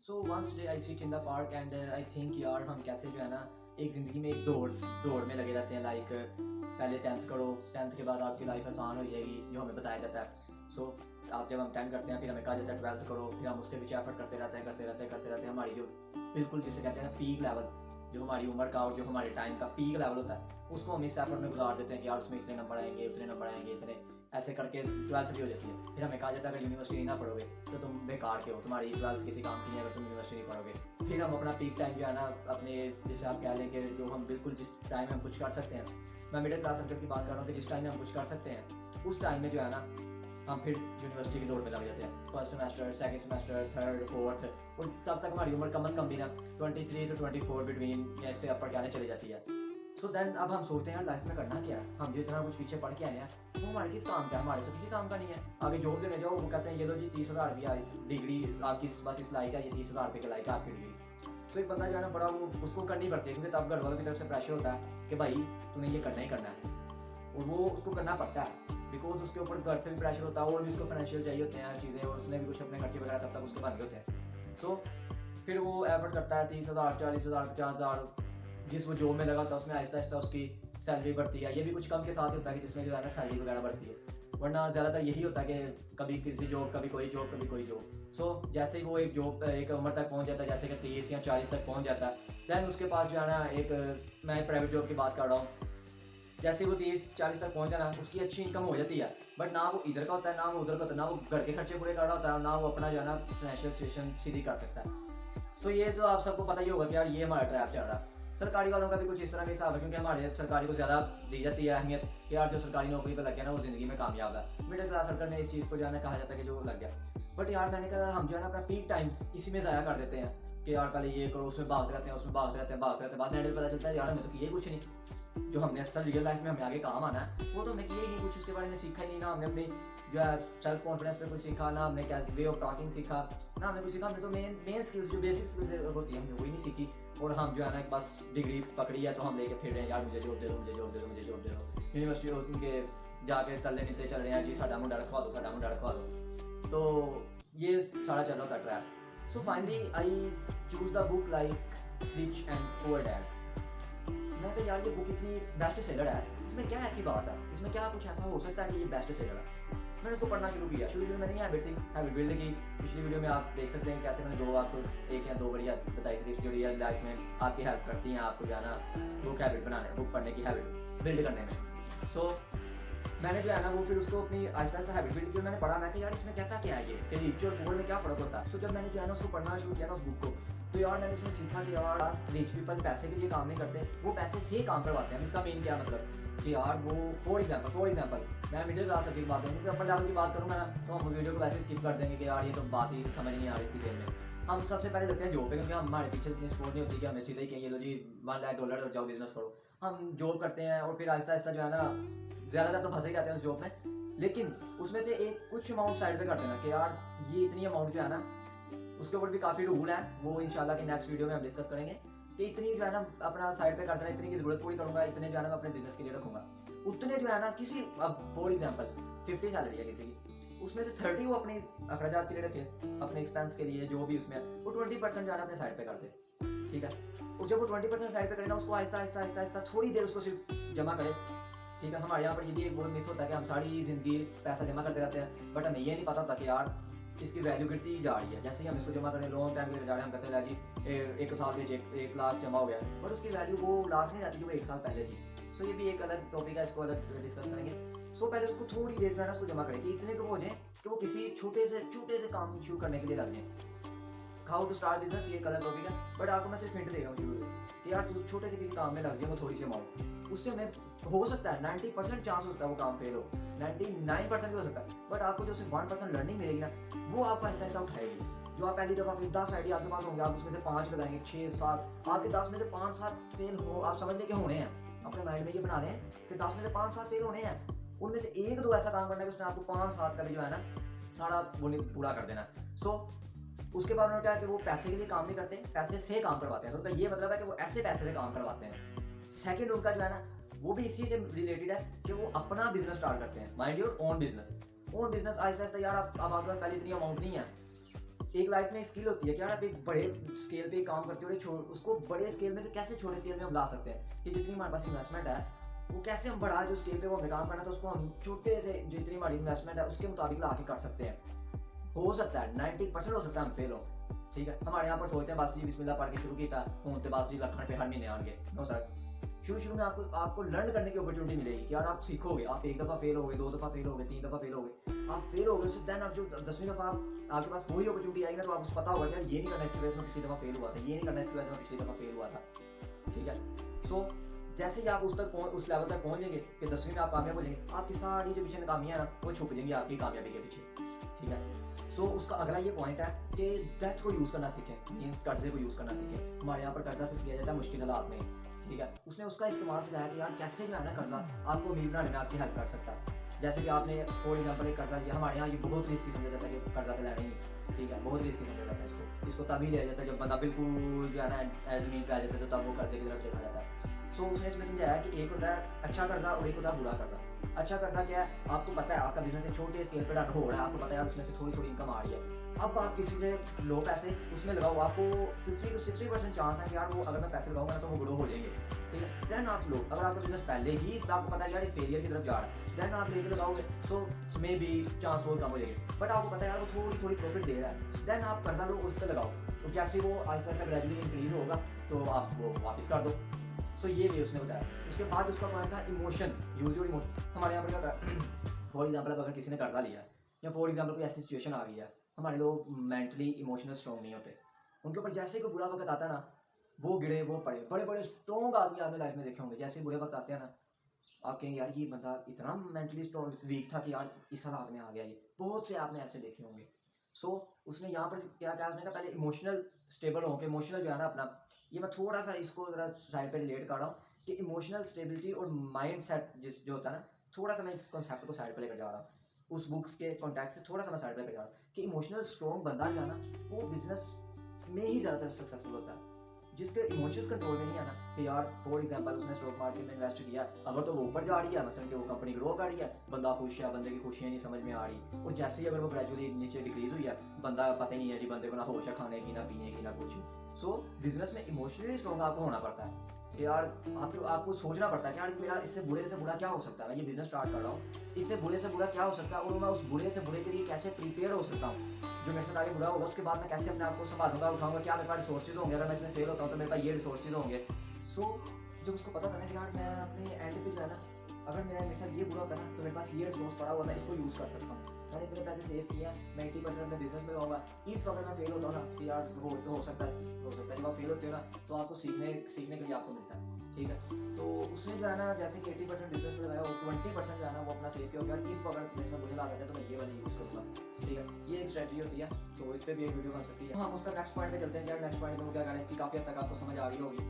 So once day I sit in the park and I think यार हम कैसे जो है ना एक ज़िंदगी में एक दौड़ में लगे रहते हैं। लाइक पहले 10th करो, 10th के बाद आपकी लाइफ आसान हो जाएगी जो हमें बताया जाता है। सो आप जब हम 10 करते हैं फिर हमें कहा जाता है 12th करो, फिर हम उसके पीछे एफर्ट करते रहते हैं। हमारी जो बिल्कुल जिसे कहते हैं ना पीक लेवल, जो हमारी उम्र का और जो हमारे टाइम का पीक लेवल होता है, उसको हम इस एफर्ट में गुजार देते हैं कि यार उसमें इतने नंबर आएंगे, उतने नंबर आएंगे, इतने ऐसे करके 12th भी हो जाती है। फिर हमें कहा जाता है अगर यूनिवर्सिटी ना पढ़ोगे तो तुम बेकार के हो, तुम्हारी 12th किसी काम की नहीं है अगर तुम यूनिवर्सिटी नहीं पढ़ोगे। फिर हम अपना पीक टाइम जो है ना अपने, जैसे आप कह लें कि जो हम बिल्कुल जिस टाइम में हम कुछ कर सकते हैं, मैं मिडिल क्लास सर्कल की बात कर रहा हूँ कि जिस टाइम में हम कुछ कर सकते हैं उस टाइम में जो है ना हम फिर यूनिवर्सिटी की दौड़ में लग जाते हैं। First semester, second semester, third, fourth, और तब तक हमारी उम्र कम भी ना 23 to 24 बिटवीन ऐसे अपर जाने चली जाती है। सो देन अब हम सोचते हैं यार लाइफ में करना क्या है, हम जो इतना कुछ पीछे पढ़ के आए हैं वो हमारे किस काम का है, हमारे तो किसी काम का नहीं है। आगे जॉब देने जाओ वो कहते हैं ये लो जी 30,000 रुपया डिग्री आपकी बस इस लायक है, ये 30,000 रुपये के लायक है आपकी डिग्री। तो एक बंदा जो है ना बड़ा वो उसको करनी पड़ती है क्योंकि तब घर वालों की तरफ से प्रेशर होता है कि भाई तूने ये करना ही करना है, और वो उसको करना पड़ता है बिकॉज उसके ऊपर घर से भी प्रेशर होता है और भी उसको फाइनेंशियल चाहिए होते हैं चीज़ें, और उसने भी कुछ अपने खर्चे वगैरह तब तक उसको भरने होते हैं। सो फिर वो एफर्ट करता है 30,000, 40,000, 50,000, जिस वो जॉब में लगा था उसमें आहिस्ता आहिस्ता उसकी सैलरी बढ़ती है। ये भी कुछ कम के साथ होता है कि जिसमें जो है ना सैलरी वगैरह बढ़ती है, वरना ज़्यादातर यही होता है कि कभी किसी जॉब, कभी कोई जॉब, कभी कोई जॉब। सो जैसे ही वो एक जॉब एक उम्र तक पहुंच जाता है, जैसे कि 30 या 40 तक पहुंच जाता है, दैन उसके पास जो है ना एक, मैं प्राइवेट जॉब की बात कर रहा हूँ, जैसे वो 30-40 तक पहुंच जाना उसकी अच्छी इनकम हो जाती है, बट ना वो इधर का होता है ना वो उधर का होता है, ना वो घर के खर्चे पूरे कर रहा होता है, ना वो अपना जो है ना फाइनेंशियल सिचुएशन सीधी कर सकता है। सो ये तो आप सबको पता ही होगा कि यार ये हमारा ट्रैप चल रहा है। सरकारी वालों का भी कुछ इस तरह के हिसाब है क्योंकि हमारे सरकारी को ज़्यादा दी जाती है अहमियत कि यार जो सरकारी नौकरी पर लग गया ना वो ज़िंदगी में कामयाब है। मिडिल क्लास सर्कल में इस चीज़ को जो है ना कहा जाता है कि जो लग गया, बट यार मैंने कहा हम जो है ना अपना पीक टाइम इसी में ज़ाया कर देते हैं कि यार पहले ये करो, उसमें भागते रहते हैं, उसमें भागते रहते हैं, बाद में पता चलता है यार हमें तो किए कुछ नहीं, जो हमने असल रियल लाइफ में हमें आगे काम आना है वो तो हमने किया ही नहीं, कुछ उसके बारे में सीखा ही नहीं, ना हमने अपनी जो है सेल्फ कॉन्फिडेंस पे कुछ सीखा, ना हमने क्या वे ऑफ टॉकिंग सीखा, ना हमने कुछ सीखा। हमने तो मेन स्किल्स जो बेसिक स्किल्स होती है हमने वही नहीं सीखी, और हम जो है ना बस डिग्री पकड़ी है तो हम लेके फिर रहे हैं यार मुझे जॉब दे दो, मुझे जॉब दे दो, मुझे जॉब दे दो। यूनिवर्सिटी उनके जाके तल्ले मिलते चल रहे हैं जी साडा मुंडा रखवा दो, साडा मुंडा रखवा दो। तो ये सारा चल रहा था trap. So finally I choose the book like rich and poor dad. मैं तो यार ये बुक इतनी बेस्ट सेलर है, इसमें क्या ऐसी बात है, इसमें क्या कुछ ऐसा हो सकता है कि ये बेस्ट सेलर है। मैंने इसको पढ़ना शुरू किया, शुरू में मैंने ये हैबिट बिल्ड की। पिछली वीडियो में आप देख सकते हैं कैसे मैंने दो आपको एक या दो बढ़िया बताई थी जो रियल लाइफ में आपकी हेल्प करती हैं आपको जाना बुक हैबिट बनाने, बुक पढ़ने की हैबिट बिल्ड करने में। सो मैंने जो है ना वो फिर उसको अपनी आहिस्ता आहिस्ता हैबिट बिल्ड की, मैंने पढ़ा, मैं कि यार इसमें कहता क्या है ये कि रिच और पुअर में क्या फ़र्क होता है। सो जब मैंने जो है ना उसको पढ़ना शुरू किया ना उस बुक को, तो यार मैंने इसमें सीखा कि यार रिच पीपल पैसे के लिए काम नहीं करते, वो पैसे से काम करवाते हैं। इसका मेन क्या मतलब कि यार वो फॉर एग्जाम्पल मैं मिडिल क्लास की बात करूँ, अपर लेवल की बात करूँगा ना तो हम वीडियो को वैसे स्किप कर देंगे कि यार ये तो बात ही समझ नहीं आ रही इसकी जेल में। हम सबसे पहले लगते हैं जॉब पे क्योंकि हमारे पीछे इतनी सपोर्ट नहीं होती कि हमें सीधे कहिए लो जी $1 लाख जाओ बिजनेस करो। हम जॉब करते हैं और फिर आहिस्ता आहिस्ता जो है ना ज़्यादातर तो फंसे ही जाते हैं उस जॉब में, लेकिन उसमें से एक कुछ अमाउंट साइड पे कर देना कि यार ये इतनी अमाउंट जो है ना उसके ऊपर भी काफ़ी रूल है, वो इंशाल्लाह की नेक्स्ट वीडियो में हम डिस्कस करेंगे कि इतनी जो है ना अपना साइड पे कर देना, इतनी की ज़रूरत पूरी करूँगा, इतने जो है ना मैं अपने बिजनेस के लिए रखूँगा, उतने जो है ना किसी, अब फॉर एग्जाम्पल 50 सैलरी है किसी की, उसमें से 30 वो अपनी अखराजात के लिए रखे, अपने एक्सपेंस के लिए जो भी उसमें वो 20% जो है ना अपने साइड पे कर दे, ठीक है। और जब वो 20% साइड पे करे ना उसको आहिस्ता आहिस्ता आहिस्ता आहिस्ता थोड़ी देर उसको सिर्फ जमा करे, ठीक है। हमारे यहाँ पर ये भी एक बहुत मिथ होता है कि हम सारी ज़िंदगी पैसा जमा करते रहते हैं, बट हमें ये नहीं पता होता कि यार इसकी वैल्यू गिरती जा रही है। जैसे ही हम इसको जमा करें लॉन्ग टाइम के लिए जा रहे हैं, हम कहते हैं जी एक साल में 1 लाख जमा हो गया, बट उसकी वैल्यू वो लाख नहीं रहती जो 1 साल पहले थी। सो ये भी एक अलग टॉपिक है, इसको अलग डिस्कस करेंगे। सो पहले उसको थोड़ी देर में ना उसको जमा करें कि इतने को हो जाए कि वो किसी छोटे से काम शुरू करने के लिए लग जाए। हाउ टू स्टार्ट बिजनेस ये एक अलग टॉपिक है, बट आपको मैं सिर्फ हिंट दे रहा हूँ शुरू कि यार तू छोटे से किसी काम में लग जाए, वो थोड़ी सी अमाउंट, उससे हमें हो सकता है 90% चांस होता है वो काम फेल हो, 99% भी हो सकता है, बट आपको जो सिर्फ 1% लर्निंग मिलेगी ना वो आपको आहिस्ता आहिस्ता उठाएगी। जो आप पहली दफ़ा फिर 10 आइडिया आपके पास होंगे, आप उसमें से 5 लगाएंगे, 6-7, आपके 10 में से 5-7 फेल हो, आप समझ लें कि होने हैं, अपने माइंड में ये बना लें कि 10 में से 5-7 फेल होने हैं, उनमें से 1-2 ऐसा काम करना है कि उसने आपको 5-7 का भी जो है ना सारा वो पूरा कर देना। सो उसके बाद उन्होंने कहा कि वो पैसे के लिए काम नहीं करते, पैसे से काम करवाते हैं। तो उनका ये मतलब है कि वो ऐसे पैसे से काम करवाते हैं। सेकंड उनका जो है ना वो भी इसी से रिलेटेड है कि वो अपना बिजनेस स्टार्ट करते हैं, mind your own business. Own business Aahista Aahista यार अब आपके पास पहले इतनी अमाउंट नहीं है, एक लाइफ में एक स्किल होती है कि यार आप एक बड़े स्केल पे काम करते हो और उसको बड़े स्केल में से कैसे छोटे स्केल में हम ला सकते हैं, कि जितनी हमारे पास इन्वेस्टमेंट है वो कैसे हम बड़ा जो स्केल पे वो हमें काम करना था उसको हम छोटे से जितनी हमारी इन्वेस्टमेंट है उसके मुताबिक ला के कर सकते हैं। हो सकता है 90% हो सकता है हम फेल हो, ठीक है। हमारे यहाँ पर सोचते हैं बस जी बिस्मिल्लाह पढ़ के शुरू किया हूँ तो बस जी लखन पे हर महीने आएंगे। नो सर, शुरू में आपको लर्न करने की अपॉर्चुनिटी मिलेगी कि यार आप सीखोगे, आप एक दफ़ा फेल हो गए, 2 दफ़ा फेल हो गए, 3 दफ़ा फेल हो गए, आप फेल हो गए, उससे देन आप जो 10वीं दफ़ा आपके पास वही अपॉर्चुनिटी आएगी ना, तो आपको पता होगा कि यार ये नहीं करना इसकी वजह से मैं पिछली दफ़ा फेल हुआ था, ये नहीं करना इसकी वजह से मैं पिछली दफ़ा फेल हुआ था, ठीक है। सो जैसे ही आप उस लेवल तक पहुँचेंगे कि 10वीं में आप कामयाब हो जाएंगे, आपकी सारी जो पीछे नाकामियाँ ना वो छुप जाएंगी आपकी कामयाबी के पीछे, ठीक है। सो उसका अगला ये पॉइंट है कि डेट को यूज़ करना सीखें, मीन्स कर्जे को यूज़ करना सीखें। हमारे यहाँ पर कर्जा सिर्फ लिया जाता है मुश्किल हालात में, ठीक है। उसने उसका इस्तेमाल सिखाया कि यार कैसे जो है ना कर्जा आपको अमीर बनाने में आपकी हेल्प कर सकता है। जैसे कि आपने फॉर एग्जाम्पल एक कर्जा लिया, हमारे यहाँ ये बहुत रिस्की समझा जाता है कि कर्जा तो लेना ही नहीं, ठीक है, बहुत रिस्की समझा जाता है इसको तभी लिया जाता है जब बंदा बिल्कुल जो है ना ज़मीन पे आ जाता है, तो तब वो कर्जे की तरफ देखा जाता है। सो उसने इसमें समझाया कि एक होता है अच्छा कर्जा और एक होता है बुरा कर्जा। अच्छा कर्जा क्या है, आपको पता है आपका बिजनेस एक छोटे स्केल पर रन हो रहा है, आपको पता है यार उसमें से थोड़ी थोड़ी इनकम आ रही है, अब आप किसी से लो पैसे उसमें लगाओ, आपको 50 to 60% चांस है कि यार वो अगर मैं पैसे लगाऊंगा ना तो वो ग्रो हो जाएंगे, ठीक है। देन आप लो, अगर आपका बिजनेस पहले ही आपको पता है यार ये फेलियर की तरफ जा रहा है, देन आप लेके लगाओगे सो मे बी चांस बहुत कम हो जाएगी, बट आपको पता है यार वो थोड़ी थोड़ी प्रॉफिट दे रहा है, देन आप कर्जा लो उस पर लगाओ, तो जैसे वो आहिस्ता आहिस्ता ग्रेजुअली इंक्रीज होगा तो आप वो वापस कर दो। सो ये भी उसने बताया। उसके बाद उसका पॉइंट था इमोशन, यूज योर इमोशन। हमारे यहाँ पर क्या था, फॉर एग्जाम्पल अगर किसी ने कर्जा लिया या फॉर एग्जाम्पल कोई ऐसी सिचुएशन आ गई है, हमारे लोग मेंटली इमोशनल स्ट्रॉन्ग नहीं होते, उनके ऊपर जैसे कोई बुरा वक्त आता है ना वो गिरे वो पड़े, बड़े बड़े स्ट्रॉन्ग आदमी आपने लाइफ में देखे होंगे, जैसे बुरे वक्त आते हैं ना आप कहेंगे यार ये बंदा इतना मेंटली स्ट्रॉन्ग वीक था कि यार इस हालात में आ गया, ये बहुत से आपने ऐसे देखे होंगे। सो उसने यहाँ पर क्या कहा, उसने कहा पहले इमोशनल स्टेबल हो के इमोशनल जो है ना अपना, ये मैं थोड़ा सा इसको जरा साइड पे रिलेट कर रहा हूँ कि इमोशनल स्टेबिलिटी और माइंड सेट जिस जो होता है ना, थोड़ा सा मैं इस कॉन्सेप्ट को साइड पे लेकर जा रहा हूँ, उस बुक्स के कॉन्टेक्स्ट से थोड़ा सा मैं साइड पे लेकर जा रहा हूँ कि इमोशनल स्ट्रॉन्ग बंदा जो है ना वो बिजनेस में ही ज़्यादातर सक्सेसफुल होता है, जिसके इमोशंस कंट्रोल में नहीं है ना कि यार फॉर एग्जांपल उसने स्टॉक मार्केट में इन्वेस्ट किया, अगर तो वो ऊपर जा रही है मसलन कि वो कंपनी ग्रो कर रही है, बंदा खुश है, बंदे की खुशियाँ नहीं समझ में आ रही, और जैसे ही अगर वो ग्रेजुअली नीचे डिक्रीज हुई है, बंदा पता ही नहीं है जी, बंदे को ना होश है खाने की ना पीने की ना कुछ। सो बिजनेस में इमोशनली स्ट्रॉन्ग आपको होना पड़ता है कि यार आपको सोचना पड़ता है कि यार मेरा इससे बुरे से बुरा क्या हो सकता है, मैं ये बिजनेस स्टार्ट कर रहा हूँ, इससे बुरे से बुरा क्या हो सकता है और मैं उस बुरे से बुरे के लिए कैसे प्रिपेयर हो सकता हूँ, जो मेरे साथ आगे बुरा होगा उसके बाद मैं कैसे अपने आप को संभालूंगा उठाऊंगा, क्या मेरे पास रिसोर्सेज होंगे, अगर मैं इसमें फेल होता हूँ तो मेरे पास ये रिसोर्सेज होंगे। सो जब उसको पता था ना कि यार मैं अपने एंड पे जो है ना अगर मेरे साथ ये बुरा होता है ना तो मेरे पास ये रिसोर्स पड़ा हुआ मैं इसको यूज़ कर सकता हूँ, मैंने इतने पैसे सेव किया, मैं 80% अपने बिजनेस में लगाऊंगा, इफ अगर मैं फेल होता हूँ ना तो यार हो सकता है जब आप फेल होते हो ना तो आपको सीखने के लिए आपको मिलता है, ठीक है। तो उसने जो है ना जैसे कि 80% बिजनेस में लगाया और 20% जो है ना वो अपना सेव किया हो गया, इफ अगर मेरे साथ बुरी लागत है तो मैं ये वाली यूज़ करूँगा, ठीक है। ये एक स्ट्रेटजी होती है, तो इस पर भी एक वीडियो बन सकती है। हम उसका नेक्स्ट पॉइंट पे चलते हैं यार, नेक्स्ट पॉइंट में क्या करना है इसकी काफ़ी हद तक आपको समझ आ रही होगी।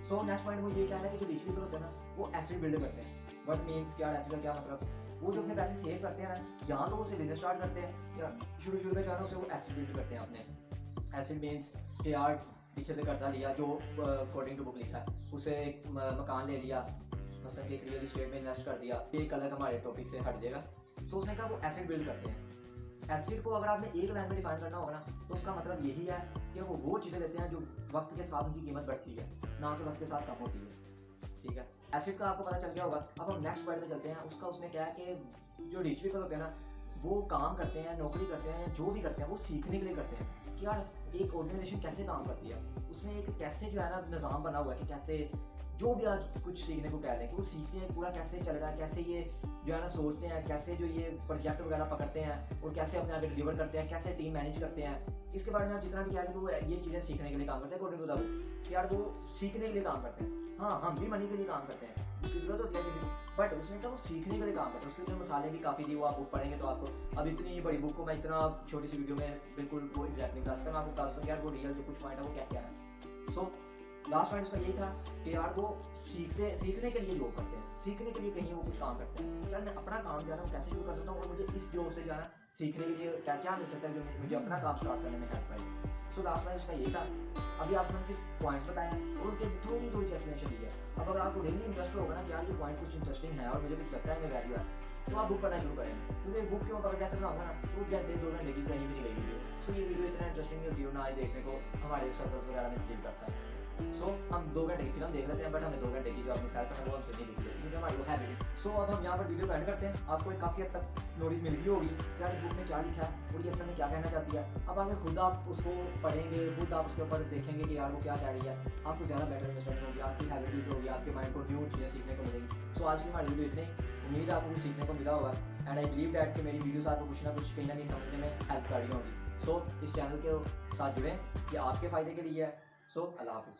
सो नेक्स्ट पॉइंट में ये कहना है कि जो रिच पीपल होते हैं ना वो एसेट बिल्ड करते हैं, बट मीन्स क्या एसेट का क्या मतलब, वो जो अपने पैसे सेव करते हैं ना यहाँ तो वो उसे बिजनेस स्टार्ट करते हैं या शुरू में जो है ना उसे वो एसेट बिल्ड करते हैं अपने। एसेट मीन्स कि यार पीछे से कर्जा लिया जो अकॉर्डिंग टू बुक लिखा है, उसे एक मकान ले लिया, मतलब एक रियल इस्टेट में इन्वेस्ट कर दिया, एक अलग हमारे टॉपिक से हट जाएगा। तो उसने कहा वो एसेट बिल्ड करते हैं। एसेट को अगर आपने एक लाइन में डिफाइन करना होगा ना तो उसका मतलब यही है कि वो चीज़ें लेते हैं जो वक्त के साथ उनकी कीमत बढ़ती है, ना कि वक्त के साथ कम होती है, ठीक है। एसेट का आपको पता चल गया होगा। अब हम नेक्स्ट पॉइंट में चलते हैं। उसका उसने क्या है कि जो रिच पीपल होते हैं ना वो काम करते हैं, नौकरी करते हैं, जो भी करते हैं वो सीखने के लिए करते हैं कि यार एक ऑर्गेनाइजेशन कैसे काम करती है, उसमें एक कैसे जो है ना निज़ाम बना हुआ है कि कैसे जो भी आज कुछ सीखने को कह लें कि वो सीखते हैं पूरा कैसे चल रहा है, कैसे ये जो है ना सोचते हैं, कैसे जो ये प्रोजेक्ट वगैरह पकड़ते हैं और कैसे अपने आगे डिलीवर करते हैं, कैसे टीम मैनेज करते हैं। इसके बारे में आप जितना भी क्या है कि वो ये चीज़ें सीखने के लिए काम करते हैं अकॉर्डिंग टू द बुक कि यार वो सीखने के लिए काम करते हैं। हाँ, हम भी मनी के लिए काम करते हैं, उसकी जरूरत होती है किसी को, बट उसने कहा वो सीखने के लिए काम करते हैं। उसके जो मसाले भी काफ़ी दी वो आप बुक पढ़ेंगे तो आपको, अब इतनी बड़ी बुक को मैं इतना छोटी सी वीडियो में बिल्कुल वो एग्जैक्टली बता सकता, मैं आपको बता सकता हूँ यार वो रियल जो कुछ पॉइंट है वो क्या क्या है। सो लास्ट पॉइंट उसका यही था कि यार वो सीखने के लिए जॉब करते हैं, सीखने के लिए कहीं वो कुछ काम करते हैं। यार मैं अपना काम जो है ना कैसे शुरू कर सकता हूँ और मुझे इस जॉब से जो है ना सीखने के लिए क्या क्या मिल सकता है जो मुझे अपना काम स्टार्ट करने में हेल्प करेगी। सो लास्ट पॉइंट उसका यही था। अभी आपको मैंने सिर्फ पॉइंट्स बताए हैं और उनके थोड़ी सी एक्सप्लेनेशन दी है। अब अगर आपको रियली इंटरेस्ट होगा ना कि यार ये पॉइंट कुछ इंटरेस्टिंग है और मुझे कुछ लगता है मैं वैल्यू है, तो आप बुक पढ़ना शुरू करें, क्योंकि बुक के ऊपर कैसे बनाऊंगा ना तो घंटे 2 घंटे की कहीं भी नहीं गई वीडियो। सो ये वीडियो इतना इंटरेस्टिंग नहीं होती है ना, आज देखने को हमारे सर्कल्स वगैरह में दिल करता है। सो हम 2 घंटे की फिल्म देख लेते हैं, बट हमें 2 घंटे की जो अपनी सेल्फ है वो हमसे नहीं दिखती, क्योंकि हमारी वो हैबिट। सो अब हम यहाँ पर वीडियो को एंड करते हैं। आपको एक काफ़ी हद तक नॉलेज मिल गई होगी क्या इस बुक में क्या लिखा है और ये असल में क्या कहना चाहती है। अब आगे खुद आप उसको पढ़ेंगे, खुद आप उसके ऊपर देखेंगे कि यार वो क्या कह रही है, आपको ज़्यादा बेटर अंडरस्टैंडिंग होगी, आपकी हैबिट होगी, आपके माइंड को न्यू चीज़ें सीखने को मिलेगी। सो आज की हमारी वीडियो इतनी, उम्मीद है आपको कुछ सीखने को मिला होगा एंड आई बिलीव दैट कि मेरी वीडियोस आपको कुछ ना कुछ कहीं ना कहीं समझने में हेल्प कर रही होंगी। सो इस चैनल के साथ जुड़ें, ये आपके फ़ायदे के लिए है। सो अल्लाह हाफिज़।